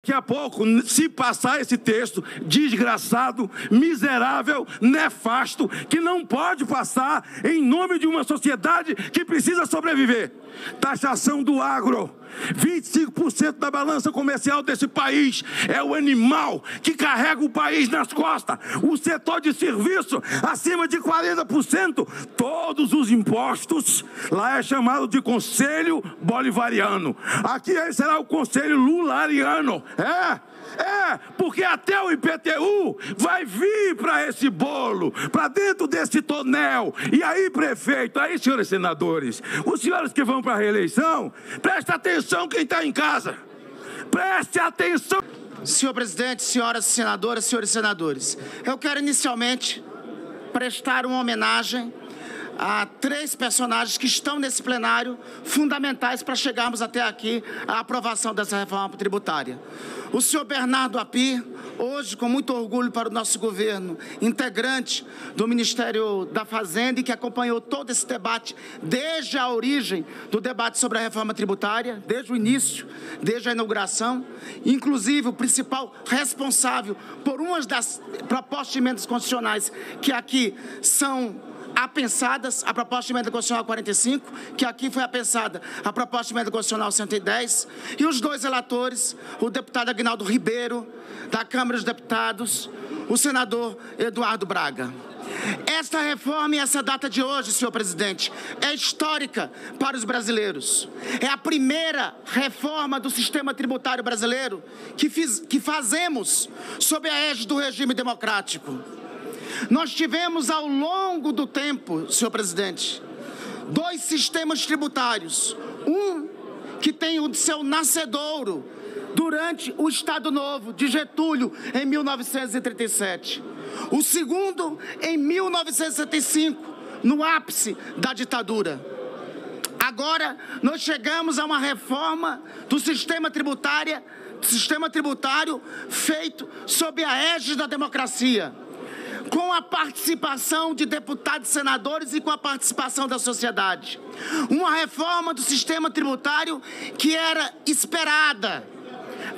daqui a pouco, se passar esse texto, desgraçado, miserável, nefasto, que não pode passar em nome de uma sociedade que precisa sobreviver. Taxação do agro. 25% da balança comercial desse país é o animal que carrega o país nas costas. O setor de serviço, acima de 40%, todos os impostos, lá é chamado de Conselho Bolivariano. Aqui será o Conselho Lulariano. Porque até o IPTU vai vir para esse bolo, para dentro desse tonel. E aí, prefeito, aí, senhores senadores, os senhores que vão para a reeleição, preste atenção quem está em casa. Preste atenção. Senhor presidente, senhoras senadoras, senhores senadores, eu quero inicialmente prestar uma homenagem a 3 personagens que estão nesse plenário, fundamentais para chegarmos até aqui à aprovação dessa reforma tributária. O senhor Bernardo Api, hoje, com muito orgulho para o nosso governo, integrante do Ministério da Fazenda e que acompanhou todo esse debate desde a origem do debate sobre a reforma tributária, desde o início, desde a inauguração, inclusive o principal responsável por uma das propostas de emendas constitucionais que aqui são apensadas, a proposta de emenda constitucional 45, que aqui foi apensada a proposta de emenda constitucional 110, e os 2 relatores, o deputado Aguinaldo Ribeiro, da Câmara dos Deputados, o senador Eduardo Braga. Esta reforma e essa data de hoje, senhor presidente, é histórica para os brasileiros. É a primeira reforma do sistema tributário brasileiro que fazemos sob a égide do regime democrático. Nós tivemos ao longo do tempo, senhor presidente, 2 sistemas tributários. Um que tem o seu nascedouro durante o Estado Novo de Getúlio, em 1937. O segundo, em 1975, no ápice da ditadura. Agora, nós chegamos a uma reforma do sistema tributário feito sob a égide da democracia, com a participação de deputados e senadores e com a participação da sociedade. Uma reforma do sistema tributário que era esperada,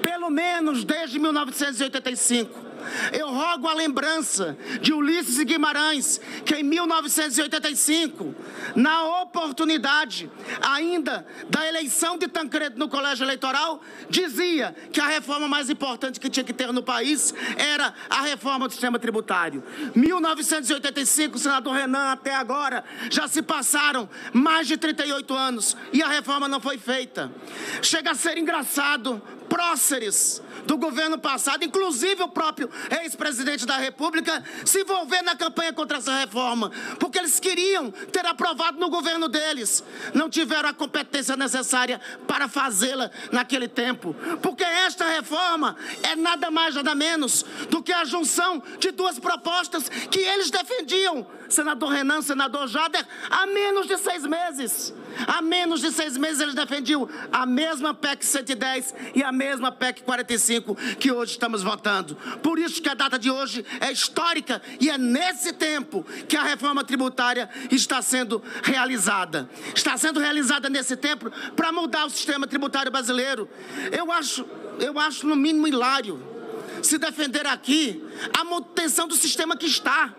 pelo menos desde 1985. Eu rogo a lembrança de Ulisses Guimarães, que em 1985, na oportunidade ainda da eleição de Tancredo no colégio eleitoral, dizia que a reforma mais importante que tinha que ter no país era a reforma do sistema tributário. 1985, senador Renan, até agora, já se passaram mais de 38 anos e a reforma não foi feita. Chega a ser engraçado, próceres do governo passado, inclusive o próprio ex-presidente da República, se envolver na campanha contra essa reforma, porque eles queriam ter aprovado no governo deles, não tiveram a competência necessária para fazê-la naquele tempo, porque esta reforma é nada mais, nada menos do que a junção de 2 propostas que eles defendiam, senador Renan, senador Jader, há menos de 6 meses. Há menos de 6 meses eles defendiam a mesma PEC 110 e a mesma PEC 45 que hoje estamos votando. Por isso que a data de hoje é histórica e é nesse tempo que a reforma tributária está sendo realizada. Está sendo realizada nesse tempo para mudar o sistema tributário brasileiro. Eu acho no mínimo hilário se defender aqui a manutenção do sistema que está.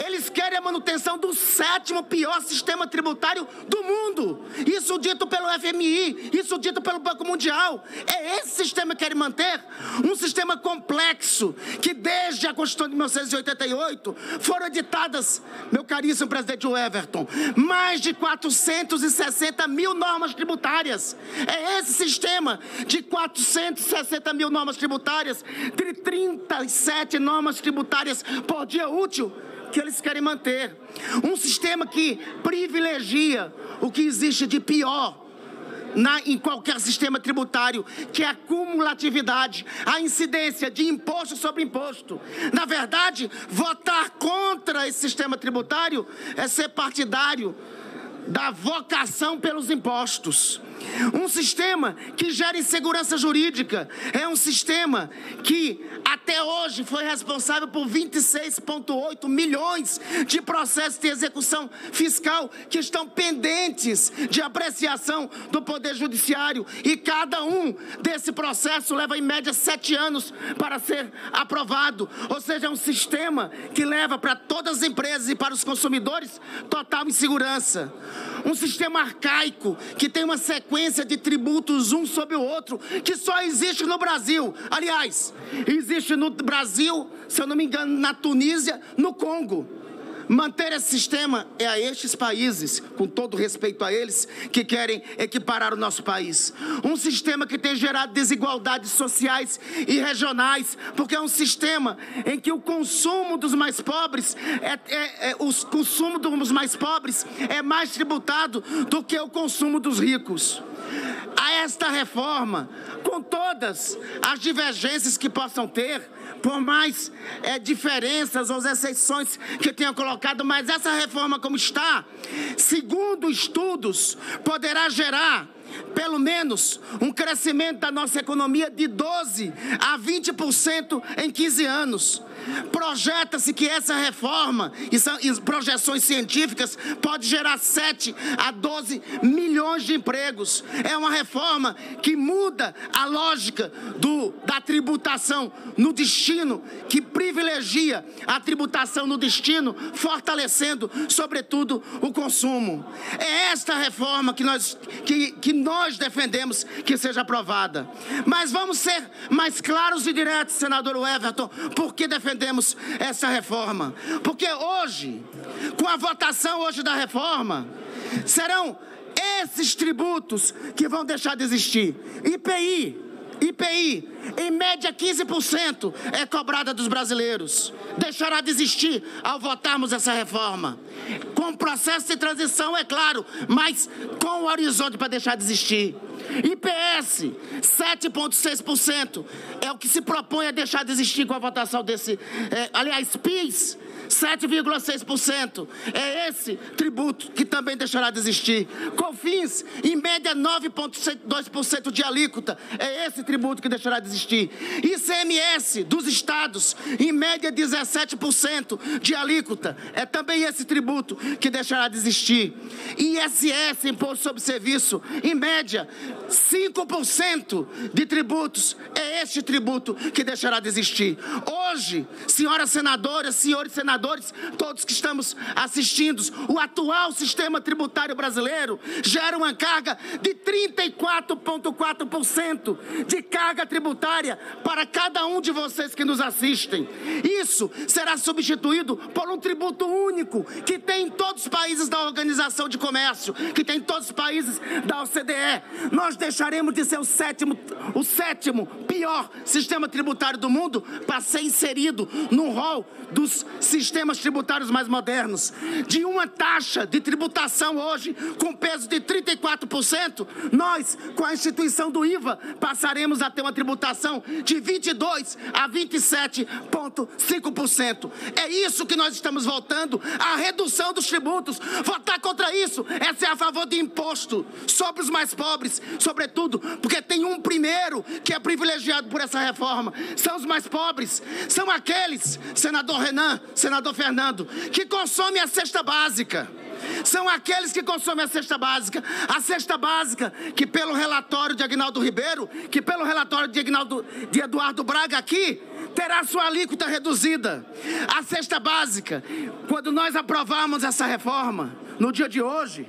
Eles querem a manutenção do 7º pior sistema tributário do mundo. Isso dito pelo FMI, isso dito pelo Banco Mundial. É esse sistema que querem manter? Um sistema complexo, que desde a Constituição de 1988 foram editadas, meu caríssimo presidente Everton, mais de 460 mil normas tributárias. É esse sistema de 460 mil normas tributárias, de 37 normas tributárias por dia útil, que eles querem manter. Um sistema que privilegia o que existe de pior em qualquer sistema tributário, que é a cumulatividade, a incidência de imposto sobre imposto. Na verdade, votar contra esse sistema tributário é ser partidário da vocação pelos impostos. Um sistema que gera insegurança jurídica. É um sistema que até hoje foi responsável por 26,8 milhões de processos de execução fiscal que estão pendentes de apreciação do Poder Judiciário. E cada um desse processo leva em média 7 anos para ser aprovado. Ou seja, é um sistema que leva para todas as empresas e para os consumidores total insegurança. Um sistema arcaico que tem uma sequência de tributos um sobre o outro, que só existe no Brasil. Aliás, existe no Brasil, se eu não me engano, na Tunísia, no Congo. Manter esse sistema é a estes países, com todo respeito a eles, que querem equiparar o nosso país. Um sistema que tem gerado desigualdades sociais e regionais, porque é um sistema em que o consumo dos mais pobres é mais tributado do que o consumo dos ricos. A esta reforma, com todas as divergências que possam ter, por mais diferenças ou exceções que tenham colocado, mas essa reforma como está, segundo estudos, poderá gerar pelo menos um crescimento da nossa economia de 12% a 20% em 15 anos. Projeta-se que essa reforma, e projeções científicas, pode gerar 7 a 12 milhões de empregos. É uma reforma que muda a lógica da tributação no destino, que privilegia a tributação no destino, fortalecendo, sobretudo, o consumo. É esta reforma que nós defendemos que seja aprovada. Mas vamos ser mais claros e diretos, senador Everton, por que defendemos essa reforma? Porque hoje, com a votação hoje da reforma, serão esses tributos que vão deixar de existir. IPI, em média 15% é cobrada dos brasileiros. Deixará de existir ao votarmos essa reforma. Com o processo de transição, é claro, mas com o horizonte para deixar de existir. IPS, 7,6% é o que se propõe a deixar de existir com a votação desse... PIS, 7,6%. É esse tributo que também deixará de existir. COFINS, em média 9,2% de alíquota. É esse tributo que deixará de existir. ICMS dos estados, em média 17% de alíquota. É também esse tributo que deixará de existir. ISS, Imposto sobre Serviço, em média 5% de tributos. É este tributo que deixará de existir. Hoje, senhoras senadoras, senhores senadores, todos que estamos assistindo, o atual sistema tributário brasileiro gera uma carga de 34,4% de carga tributária para cada um de vocês que nos assistem. Isso será substituído por um tributo único que tem em todos os países da Organização de Comércio, que tem em todos os países da OCDE. Nós deixaremos de ser o sétimo pior sistema tributário do mundo para ser inserido no rol dos sistemas tributários mais modernos. De uma taxa de tributação hoje com peso de 34%, nós, com a instituição do IVA, passaremos a ter uma tributação de 22% a 27,5%. É isso que nós estamos votando, a redução dos tributos. Votar contra isso é ser a favor de imposto sobre os mais pobres, sobretudo porque tem um primeiro que é privilegiado por essa reforma. São os mais pobres, são aqueles, senador Renan, senador Fernando, que consomem a cesta básica. São aqueles que consomem a cesta básica que pelo relatório de Aguinaldo Ribeiro, que pelo relatório de Eduardo Braga aqui, terá sua alíquota reduzida. A cesta básica, quando nós aprovarmos essa reforma, no dia de hoje,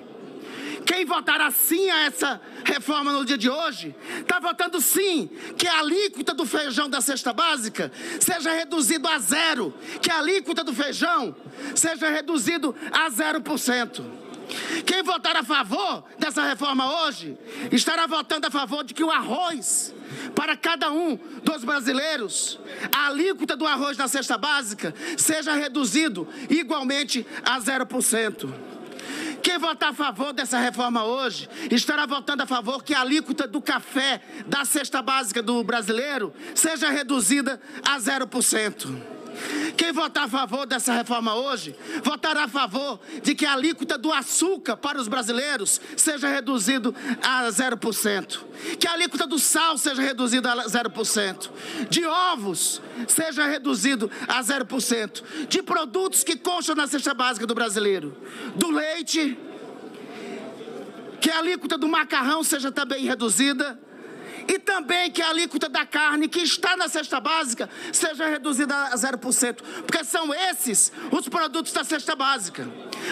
quem votará sim a essa reforma no dia de hoje, está votando sim que a alíquota do feijão da cesta básica seja reduzido a 0%, que a alíquota do feijão seja reduzido a 0%. Quem votar a favor dessa reforma hoje, estará votando a favor de que o arroz, para cada um dos brasileiros, a alíquota do arroz na cesta básica seja reduzido igualmente a 0%. Quem votar a favor dessa reforma hoje, estará votando a favor que a alíquota do café da cesta básica do brasileiro seja reduzida a 0%. Quem votar a favor dessa reforma hoje, votará a favor de que a alíquota do açúcar para os brasileiros seja reduzido a 0%. Que a alíquota do sal seja reduzida a 0%. De ovos seja reduzido a 0%. De produtos que constam na cesta básica do brasileiro. Do leite, que a alíquota do macarrão seja também reduzida. E também que a alíquota da carne que está na cesta básica seja reduzida a 0%. Porque são esses os produtos da cesta básica.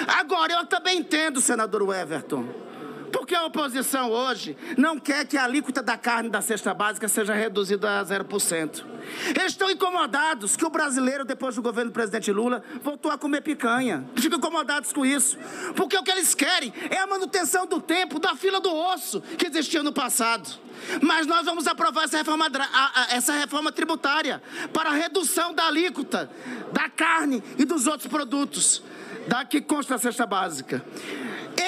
Agora, eu também entendo, senador Everton, porque a oposição hoje não quer que a alíquota da carne da cesta básica seja reduzida a 0%. Eles estão incomodados que o brasileiro, depois do governo do presidente Lula, voltou a comer picanha. Ficam incomodados com isso. Porque o que eles querem é a manutenção do tempo da fila do osso que existia no passado. Mas nós vamos aprovar essa reforma tributária para a redução da alíquota da carne e dos outros produtos que consta a cesta básica.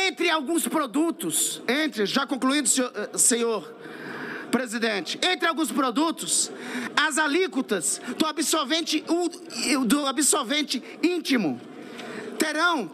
Entre alguns produtos, já concluindo, senhor presidente, entre alguns produtos, as alíquotas do absorvente íntimo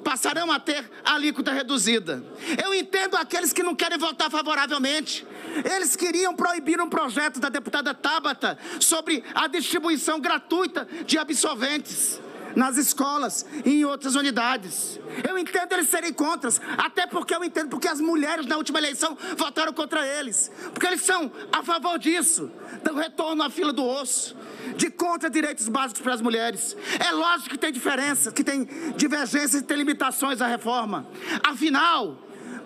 passarão a ter alíquota reduzida. Eu entendo aqueles que não querem votar favoravelmente. Eles queriam proibir um projeto da deputada Tabata sobre a distribuição gratuita de absorventes nas escolas e em outras unidades. Eu entendo eles serem contra, até porque eu entendo porque as mulheres na última eleição votaram contra eles. Porque eles são a favor disso, do retorno à fila do osso, de contra direitos básicos para as mulheres. É lógico que tem diferença, que tem divergências e tem limitações à reforma. Afinal,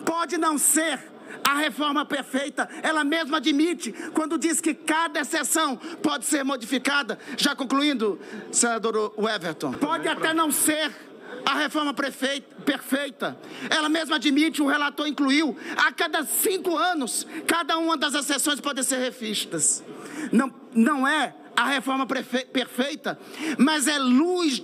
pode não ser a reforma perfeita, ela mesma admite quando diz que cada exceção pode ser modificada. Já concluindo, senador Everton, pode até não ser a reforma perfeita. Ela mesma admite, o relator incluiu, a cada 5 anos, cada uma das exceções pode ser revistas. Não é a reforma perfeita, mas é luz,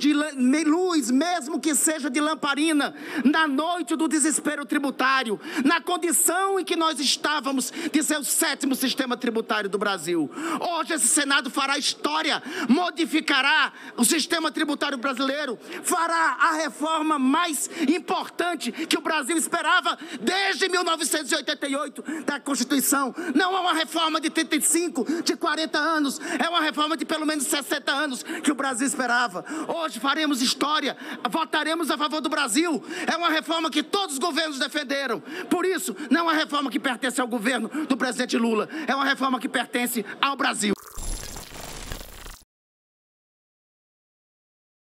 mesmo que seja de lamparina, na noite do desespero tributário, na condição em que nós estávamos de ser o 7º sistema tributário do Brasil. Hoje esse Senado fará história, modificará o sistema tributário brasileiro, fará a reforma mais importante que o Brasil esperava desde 1988 da Constituição. Não é uma reforma de 35, de 40 anos, é uma reforma de pelo menos 60 anos que o Brasil esperava. Hoje faremos história, votaremos a favor do Brasil. É uma reforma que todos os governos defenderam. Por isso, não é uma reforma que pertence ao governo do presidente Lula, é uma reforma que pertence ao Brasil.